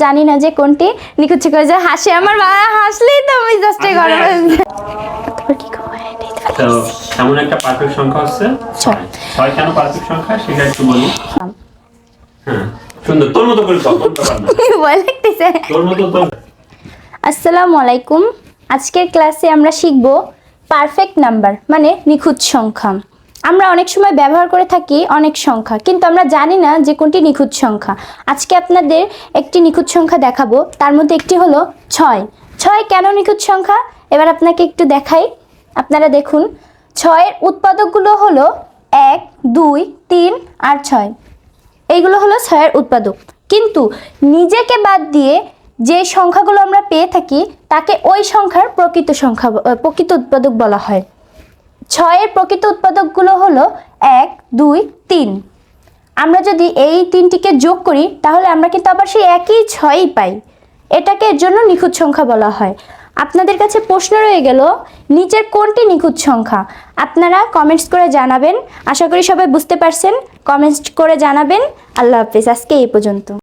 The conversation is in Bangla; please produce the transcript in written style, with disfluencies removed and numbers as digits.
জানি না যে কোনটি নিখুঁত সংখ্যা। যে হাসে আমার বাবা, হাসলেই তো আমি জাস্ট গরম হয়ে যায়। তারপর কি করব? তো এমন একটা পারফেক্ট সংখ্যা হচ্ছে 6। 6 কেন পারফেক্ট সংখ্যা সেটা একটু বলি। হ্যাঁ সুন্দর, তোর মতো করে বলতে পার না, ভয় লাগতেছে। তোর মতো তো। আসসালামু আলাইকুম। আজকের ক্লাসে আমরা শিখব পারফেক্ট নাম্বার মানে নিখুঁত সংখ্যা। আমরা অনেক সময় ব্যবহার করে থাকি অনেক সংখ্যা, কিন্তু আমরা জানি না যে কোনটি নিখুঁত সংখ্যা। আজকে আপনাদের একটি নিখুঁত সংখ্যা দেখাবো, তার মধ্যে একটি হলো 6। 6 কেন নিখুঁত সংখ্যা এবার আপনাকে একটু দেখাই। আপনারা দেখুন, 6-এর উৎপাদকগুলো হলো 1, 2, 3 আর 6। এইগুলো হলো 6-এর উৎপাদক, কিন্তু নিজেকে বাদ দিয়ে যে সংখ্যাগুলো আমরা পেয়ে থাকি তাকে ওই সংখ্যার প্রকৃত উৎপাদক বলা হয়। 6-এর প্রকৃত উৎপাদকগুলো হলো 1, 2, 3। আমরা যদি এই তিনটিকে যোগ করি তাহলে আমরা কিন্তু আবার সেই একই 6ই পাই। এটাকে এর জন্য নিখুঁত সংখ্যা বলা হয়। আপনাদের কাছে প্রশ্ন রয়ে গেল, নিচের কোনটি নিখুঁত সংখ্যা? আপনারা কমেন্টস করে জানাবেন। আশা করি সবাই বুঝতে পারছেন। কমেন্টস করে জানাবেন। আল্লাহ হাফেজ। আজকে এই পর্যন্ত।